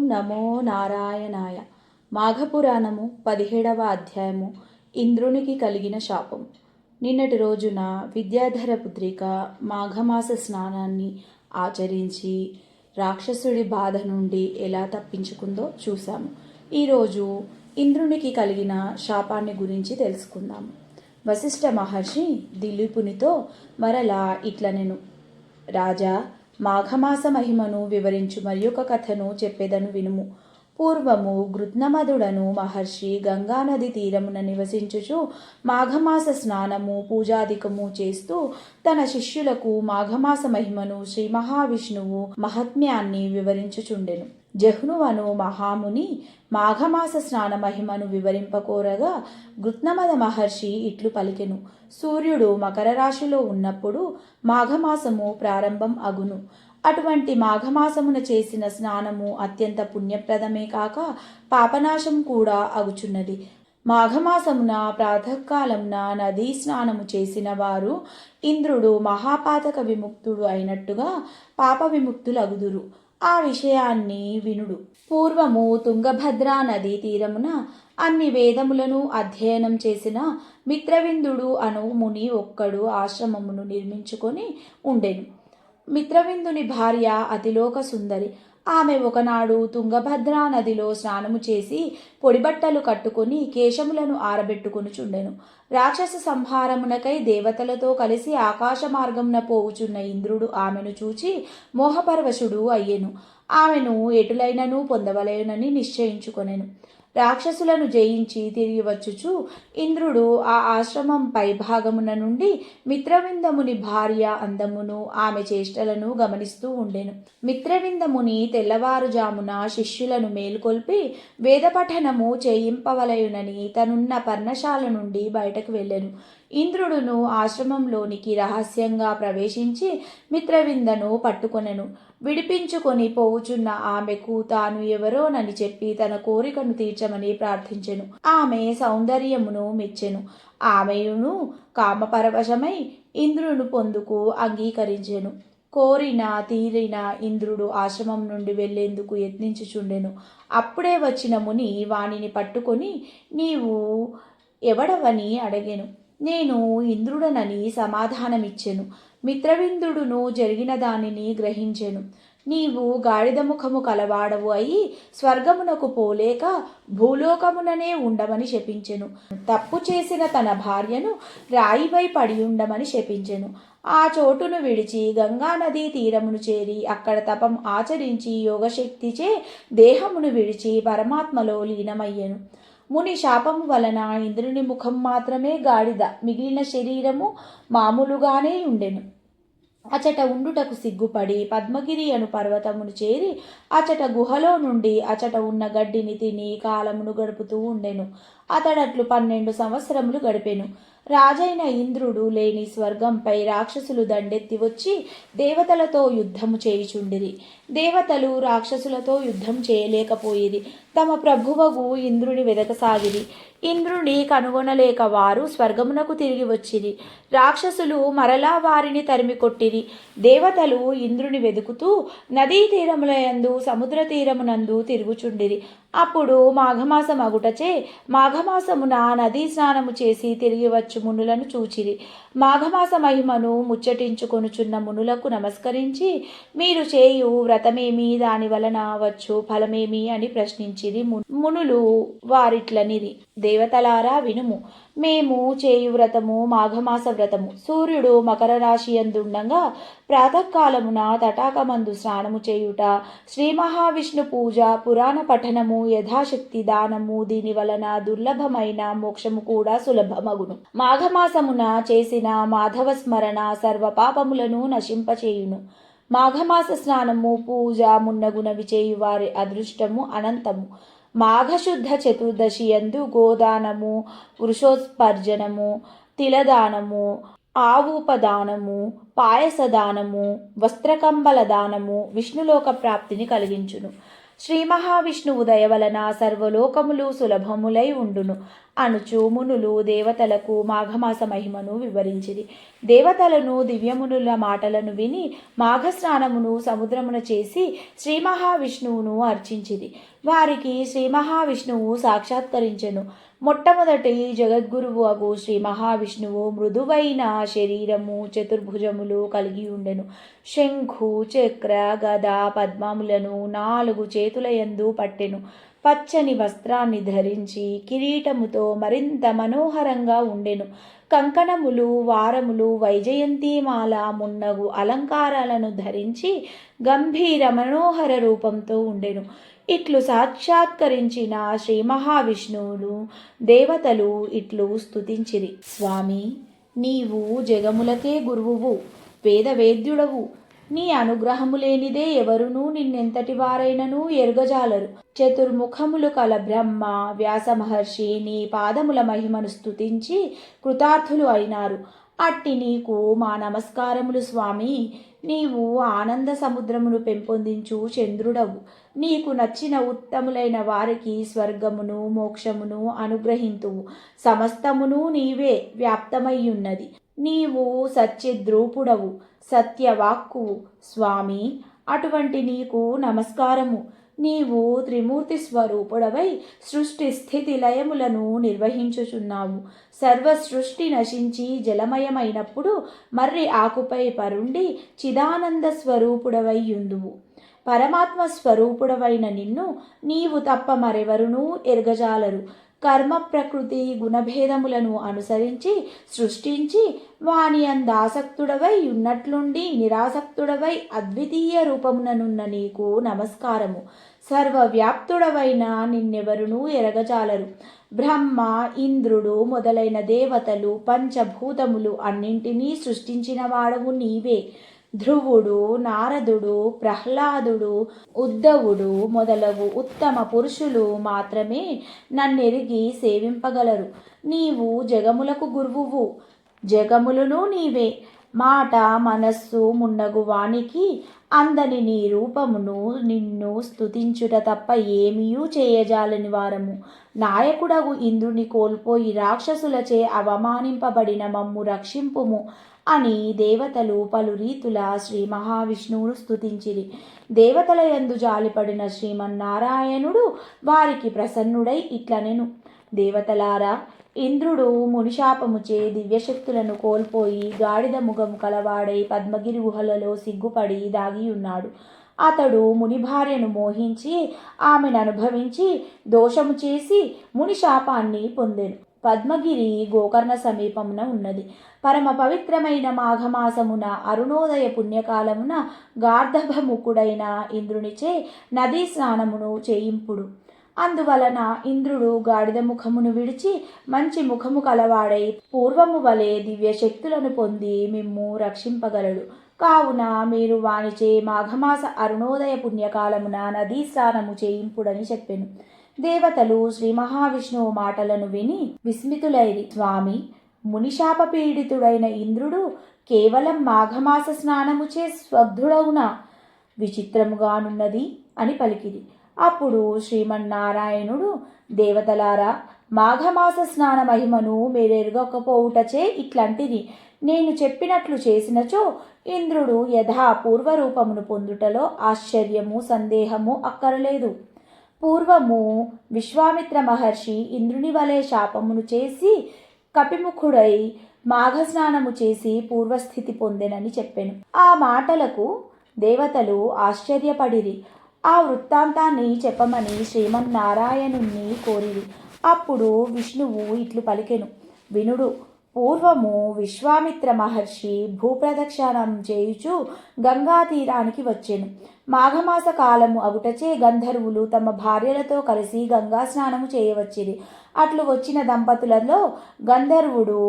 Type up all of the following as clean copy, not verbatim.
నమో నారాయణాయ. మాఘపురాణము 17వ అధ్యాయము. ఇంద్రునికి కలిగిన శాపం. నిన్నటి రోజున విద్యాధర పుత్రిక మాఘమాస స్నానాన్ని ఆచరించి రాక్షసుడి బాధ నుండి ఎలా తప్పించుకుందో చూశాము. ఈరోజు ఇంద్రునికి కలిగిన శాపాన్ని గురించి తెలుసుకుందాము. వశిష్ఠ మహర్షి దిలీపునితో మరలా ఇట్లనెను: రాజా, మాఘమాస మహిమను వివరించు మరియొక కథను చెప్పేదను వినుము. పూర్వము గృత్నమదుడను మహర్షి గంగానది తీరమున నివసించుచు మాఘమాస స్నానము పూజాధికము చేస్తూ తన శిష్యులకు మాఘమాస మహిమను శ్రీ మహావిష్ణువు మహాత్మ్యాన్ని వివరించుచుండెను. జహ్నువను మహాముని మాఘమాస స్నాన మహిమను వివరింపకోరగా గృత్నమద మహర్షి ఇట్లు పలికెను: సూర్యుడు మకర రాశిలో ఉన్నప్పుడు మాఘమాసము ప్రారంభం అగును. అటువంటి మాఘమాసమున చేసిన స్నానము అత్యంత పుణ్యప్రదమే కాక పాపనాశం కూడా అగుచున్నది. మాఘమాసమున ప్రాతకాలమున నదీ స్నానము చేసిన వారు ఇంద్రుడు మహాపాతక విముక్తుడు అయినట్టుగా పాప విముక్తులగుదురు. ఆ విషయాన్ని వినుడు. పూర్వము తుంగభద్రా నదీ తీరమున అన్ని వేదములను అధ్యయనం చేసిన మిత్రవిందుడు అను ముని ఒక్కడు ఆశ్రమమును నిర్మించుకొని ఉండెను. మిత్రవిందుని భార్య అతిలోక సుందరి. ఆమె ఒకనాడు తుంగభద్రా నదిలో స్నానము చేసి పొడిబట్టలు కట్టుకొని కేశములను ఆరబెట్టుకొనుచుండెను. రాక్షస సంహారమునకై దేవతలతో కలిసి ఆకాశ మార్గమున పోవుచున్న ఇంద్రుడు ఆమెను చూచి మోహపరవశుడు అయ్యెను. ఆమెను ఎటులైనను పొందవలెనని నిశ్చయించుకొనెను. రాక్షసులను జయించి తిరిగి వచ్చుచు ఇంద్రుడు ఆ ఆశ్రమం పై భాగమున నుండి మిత్రవిందముని భార్య అందమును ఆమె చేష్టలను గమనిస్తూ ఉండెను. మిత్రవిందముని తెల్లవారుజామున శిష్యులను మేల్కొల్పి వేదపఠనము చేయింపవలయునని తనున్న పర్ణశాల నుండి బయటకు వెళ్ళెను. ఇంద్రుడును ఆశ్రమంలోనికి రహస్యంగా ప్రవేశించి మిత్రవిందను పట్టుకొనెను. విడిపించుకొని పోవుచున్న ఆమెకు తాను ఎవరోనని చెప్పి తన కోరికను తీర్చమని ప్రార్థించెను. ఆమె సౌందర్యమును మెచ్చెను. ఆమెయును కామపరవశమై ఇంద్రుని పొందుకు అంగీకరించెను. కోరిన తీరిన ఇంద్రుడు ఆశ్రమం నుండి వెళ్లేందుకు యత్నించుచుండెను. అప్పుడే వచ్చిన ముని వానిని పట్టుకొని నీవు ఎవడవని అడిగెను. నేను ఇంద్రుడనని సమాధానమిచ్చెను. మిత్రవిందుడును జరిగిన దానిని గ్రహించెను. నీవు గాడిద ముఖము కలవాడవు అయి స్వర్గమునకు పోలేక భూలోకముననే ఉండమని శపించెను. తప్పు చేసిన తన భార్యను రాయిపై పడి ఉండమని శపించెను. ఆ చోటును విడిచి గంగానదీ తీరమును చేరి అక్కడ తపం ఆచరించి యోగశక్తిచే దేహమును విడిచి పరమాత్మలో లీనమయ్యెను. ముని శాపము వలన ఇంద్రుని ముఖం మాత్రమే గాడిద, మిగిలిన శరీరము మామూలుగానే ఉండెను. అచట ఉండుటకు సిగ్గుపడి పద్మగిరి అను పర్వతమును చేరి అచట గుహలో నుండి అచట ఉన్న గడ్డిని తిని కాలమును గడుపుతూ ఉండెను. అతడట్లు 12 సంవత్సరములు గడిపెను. రాజైన ఇంద్రుడు లేని స్వర్గంపై రాక్షసులు దండెత్తి వచ్చి దేవతలతో యుద్ధము చేయుచుండిరి. దేవతలు రాక్షసులతో యుద్ధం చేయలేకపోయిరి. తమ ప్రభువగు ఇంద్రుని వెదకసాగిరి. ఇంద్రుని కనుగొనలేక వారు స్వర్గమునకు తిరిగి వచ్చిరి. రాక్షసులు మరలా వారిని తరిమి కొట్టిరి. దేవతలు ఇంద్రుని వెదుకుతూ నదీ తీరములందు సముద్ర తీరమునందు తిరుగుచుండిరి. అప్పుడు మాఘమాసం అగుటచే మాఘమాసమున నదీ స్నానము చేసి తిరిగి వచ్చు మునులను చూచిరి. మాఘమాస మహిమను ముచ్చటించుకొనుచున్న మునులకు నమస్కరించి మీరు చేయు వ్రతమేమి, దాని వలన వచ్చు ఫలమేమి అని ప్రశ్నించిరి. మునులు వారిట్లనిరి: దేవతలారా వినుము. మేము చేయు వ్రతము మాఘమాస వ్రతము. సూర్యుడు మకర రాశి యందుండగా ప్రాతకాలమున తటాకమందు స్నానము చేయుట, శ్రీ మహావిష్ణు పూజ, పురాణ పఠనము, యథాశక్తి దానము, దీని వలన దుర్లభమైన మోక్షము కూడా సులభమగును. మాఘమాసమున చేసిన మాధవ స్మరణ సర్వ పాపములను నశింపచేయును. మాఘమాస స్నానము పూజ మున్నగునవి చేయు వారి అదృష్టము అనంతము. మాఘశుద్ధ చతుర్దశి యందు గోదానము, వృషోత్పర్జనము, తిలదానము, ఆవూపదానము, పాయసదానము, వస్త్రకంబల దానము విష్ణులోక ప్రాప్తిని కలిగించును. శ్రీ మహావిష్ణువు దయ వలన సర్వలోకములు సులభములై ఉండును. అనుచు మునులు దేవతలకు మాఘమాస మహిమను వివరించిరి. దేవతలను దివ్యమునుల మాటలను విని మాఘస్నానమును సముద్రమున చేసి శ్రీ మహావిష్ణువును అర్చించిరి. వారికి శ్రీ మహావిష్ణువు సాక్షాత్కరించెను. మొట్టమొదటి జగద్గురువు అగు శ్రీ మహావిష్ణువు మృదువైన శరీరము, చతుర్భుజములు కలిగి ఉండెను. శంఖు, చక్ర, గద, పద్మములను 4 చేతులయందు పట్టెను. పచ్చని వస్త్రాన్ని ధరించి కిరీటముతో మరింత మనోహరంగా ఉండెను. కంకణములు, వారములు, వైజయంతిమాల మున్నగు అలంకారాలను ధరించి గంభీర మనోహర రూపంతో ఉండెను. ఇట్లు సాక్షాత్కరించిన శ్రీ మహావిష్ణువును దేవతలు ఇట్లు స్తుతించిరి. స్వామి, నీవు జగములకే గురువువు, వేదవేద్యుడవు. నీ అనుగ్రహము లేనిదే ఎవరునూ నిన్నెంతటి వారైనను ఎరుగజాలరు. చతుర్ముఖములు కల బ్రహ్మ, వ్యాస మహర్షి నీ పాదముల మహిమను స్తుతించి కృతార్థులు అయినారు. అట్టి నీకు మా నమస్కారములు స్వామి. నీవు ఆనంద సముద్రమును పెంపొందించు చంద్రుడవు. నీకు నచ్చిన ఉత్తములైన వారికి స్వర్గమును, మోక్షమును అనుగ్రహింతువు. సమస్తమును నీవే వ్యాప్తమయ్యున్నది. నీవు సత్యద్రూపుడవు, సత్యవాక్కువు స్వామి. అటువంటి నీకు నమస్కారము. నీవు త్రిమూర్తి స్వరూపుడవై సృష్టి స్థితి లయములను నిర్వహించుచున్నావు. సర్వ సృష్టి నశించి జలమయమైనప్పుడు మర్రి ఆకుపై పరుండి చిదానంద స్వరూపుడవై యుందువు. పరమాత్మ స్వరూపుడవైన నిన్ను నీవు తప్ప మరెవరునూ ఎరగజాలరు. కర్మ ప్రకృతి గుణభేదములను అనుసరించి సృష్టించి వాని అందాసక్తుడవై ఉన్నట్లుండి నిరాసక్తుడవై అద్వితీయ రూపముననున్న నీకు నమస్కారము. సర్వవ్యాప్తుడవైన నిన్నెవరునూ ఎరగజాలరు. బ్రహ్మ, ఇంద్రుడు మొదలైన దేవతలు, పంచభూతములు అన్నింటినీ సృష్టించిన వాడవు నీవే. ధ్రువుడు, నారదుడు, ప్రహ్లాదుడు, ఉద్ధవుడు మొదలగు ఉత్తమ పురుషులు మాత్రమే నన్నెరిగి సేవింపగలరు. నీవు జగములకు గురువువు, జగములను నీవే. మాట, మనస్సు మున్నగు వానికి అందని నీ రూపమును నిన్ను స్తుతించుట తప్ప ఏమీయూ చేయజాలని వారము. నాయకుడగు ఇంద్రుని కోల్పోయి రాక్షసులచే అవమానింపబడిన మమ్ము రక్షింపుము అని దేవతలు పలు రీతుల శ్రీ మహావిష్ణువును స్తుతించిరి. దేవతల యందు జాలిపడిన శ్రీమన్నారాయణుడు వారికి ప్రసన్నుడై ఇట్లనెను. దేవతలారా, ఇంద్రుడు మునిశాపముచే దివ్యశక్తులను కోల్పోయి గాడిద ముఖము కలవాడై పద్మగిరి గుహలలో సిగ్గుపడి దాగియున్నాడు. అతడు ముని భార్యను మోహించి ఆమెను అనుభవించి దోషము చేసి ముని శాపాన్ని పొందెను. పద్మగిరి గోకర్ణ సమీపమున ఉన్నది. పరమ పవిత్రమైన మాఘమాసమున అరుణోదయ పుణ్యకాలమున గార్ధభముఖుడైన ఇంద్రునిచే నదీ స్నానమును చేయింపుడు. అందువలన ఇంద్రుడు గాడిద ముఖమును విడిచి మంచి ముఖము కలవాడై పూర్వము వలె దివ్యశక్తులను పొంది మిమ్ము రక్షింపగలడు. కావున మీరు వానిచే మాఘమాస అరుణోదయ పుణ్యకాలమున నదీ స్నానము చేయింపుడని చెప్పెను. దేవతలు శ్రీ మహావిష్ణువు మాటలను విని విస్మితులైరి. స్వామి, మునిశాప పీడితుడైన ఇంద్రుడు కేవలం మాఘమాస స్నానముచే స్వగ్ధుడవునా? విచిత్రముగానున్నది అని పలికిరి. అప్పుడు శ్రీమన్నారాయణుడు, దేవతలారా, మాఘమాస స్నాన మహిమను మీరెరుగకపోవుటచే ఇట్లాంటిది. నేను చెప్పినట్లు చేసినచో ఇంద్రుడు యథా పూర్వరూపమును పొందుటలో ఆశ్చర్యము, సందేహము అక్కరలేదు. పూర్వము విశ్వామిత్ర మహర్షి ఇంద్రుని వలె శాపమును చేసి కపిముఖుడై మాఘస్నానము చేసి పూర్వస్థితి పొందెనని చెప్పెను. ఆ మాటలకు దేవతలు ఆశ్చర్యపడిరి. ఆ వృత్తాంతాన్ని చెప్పమని శ్రీమన్నారాయణుణ్ణి కోరిరి. అప్పుడు విష్ణువు ఇట్లు పలికెను. వినుడు. పూర్వము విశ్వామిత్ర మహర్షి భూప్రదక్షిణం చేయుచు గంగా తీరానికి వచ్చెను. మాఘమాస కాలము అగుటచే గంధర్వులు తమ భార్యలతో కలిసి గంగా స్నానము చేయవచ్చిరి. అట్లు వచ్చిన దంపతులలో గంధర్వుడు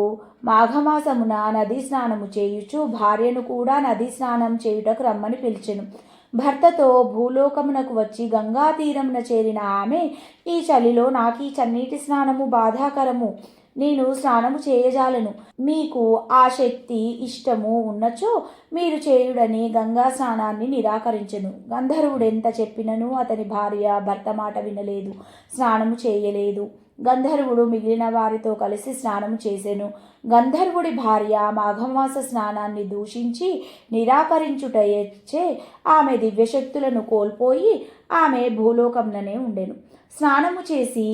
మాఘమాసమున నదీ స్నానము చేయుచు భార్యను కూడా నదీ స్నానం చేయుటకు రమ్మని పిలిచెను. భర్తతో భూలోకమునకు వచ్చి గంగా తీరమున చేరిన ఆమె, ఈ చలిలో నాకీ చన్నీటి స్నానము బాధాకరము. నేను స్నానము చేయజాలను. మీకు ఆ శక్తి ఇష్టము ఉన్నచో మీరు చేయుడని గంగా స్నానాన్ని నిరాకరించెను. గంధర్వుడు ఎంత చెప్పినను అతని భార్య భర్త మాట వినలేదు, స్నానము చేయలేదు. గంధర్వుడు మిగిలిన వారితో కలిసి స్నానము చేసెను. గంధర్వుడి భార్య మాఘమాస స్నానాన్ని దూషించి నిరాకరించుటయచ్చే ఆమె దివ్యశక్తులను కోల్పోయి ఆమె భూలోకంలోనే ఉండెను. స్నానము చేసి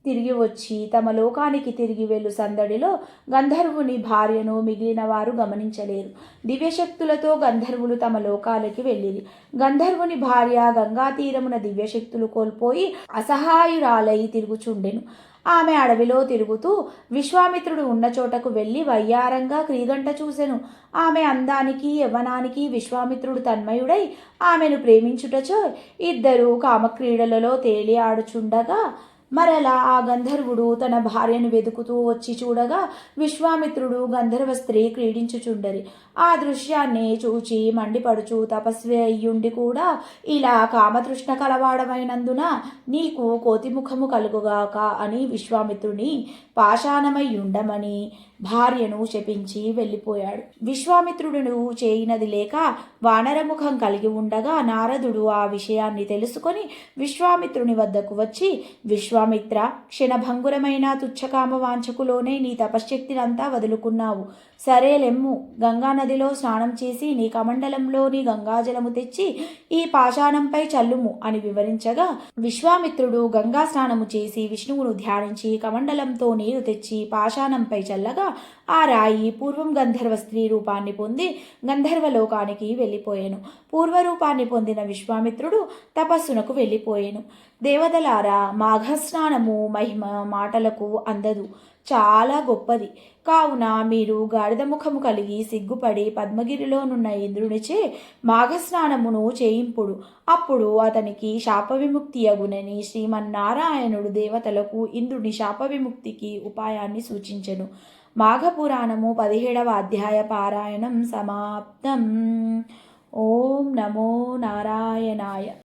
తిరిగి వచ్చి తమ లోకానికి తిరిగి వెళ్ళు సందడిలో గంధర్వుని భార్యను మిగిలిన వారు గమనించలేరు. దివ్యశక్తులతో గంధర్వులు తమ లోకాలకి వెళ్ళిరి. గంధర్వుని భార్య గంగా తీరమున దివ్యశక్తులు కోల్పోయి అసహాయురాలై తిరుగుచుండెను. ఆమె అడవిలో తిరుగుతూ విశ్వామిత్రుడు ఉన్న చోటకు వెళ్ళి వయ్యారంగా క్రీగంట చూసెను. ఆమె అందానికి యవ్వనానికి విశ్వామిత్రుడు తన్మయుడై ఆమెను ప్రేమించుటచో ఇద్దరు కామక్రీడలలో తేలి ఆడుచుండగా మరలా ఆ గంధర్వుడు తన భార్యను వెతుకుతూ వచ్చి చూడగా విశ్వామిత్రుడు గంధర్వ స్త్రీ క్రీడించుచుండరి. ఆ దృశ్యాన్ని చూచి మండిపడుచు తపస్వి అయ్యుండి కూడా ఇలా కామతృష్ణ కలవాడమైనందున నీకు కోతిముఖము కలుగుగాక అని విశ్వామిత్రుని పాషాణమయ్యుండమని భార్యను శపించి వెళ్ళిపోయాడు. విశ్వామిత్రుడు చేయినది లేక వానరముఖం కలిగి ఉండగా నారదుడు ఆ విషయాన్ని తెలుసుకొని విశ్వామిత్రుని వద్దకు వచ్చి, విశ్వామిత్ర, క్షణభంగురమైన తుచ్చకామ వాంఛకులోనే నీ తపశ్శక్తినంతా వదులుకున్నావు. సరేలెమ్ము, గంగా నదిలో స్నానం చేసి నీ కమండలంలోని గంగాజలము తెచ్చి ఈ పాషాణంపై చల్లుము అని వివరించగా విశ్వామిత్రుడు గంగా స్నానము చేసి విష్ణువును ధ్యానించి కమండలంతో నీరు తెచ్చి పాషాణంపై చల్లగా ఆ రాయి పూర్వం గంధర్వ స్త్రీ రూపాన్ని పొంది గంధర్వలోకానికి వెళ్ళిపోయాను. పూర్వరూపాన్ని పొందిన విశ్వామిత్రుడు తపస్సునకు వెళ్ళిపోయాను. దేవతలారా, మాఘస్నానము మహిమ మాటలకు అందదు, చాలా గొప్పది. కావున మీరు గాడిద ముఖము కలిగి సిగ్గుపడి పద్మగిరిలోనున్న ఇంద్రునిచే మాఘస్నానమును చేయింపుడు. అప్పుడు అతనికి శాప విముక్తి అగునని శ్రీమన్నారాయణుడు దేవతలకు ఇంద్రుని శాప విముక్తికి ఉపాయాన్ని సూచించెను. మాఘపురాణము 17వ అధ్యాయ పారాయణం సమాప్తం. ఓం నమో నారాయణాయ.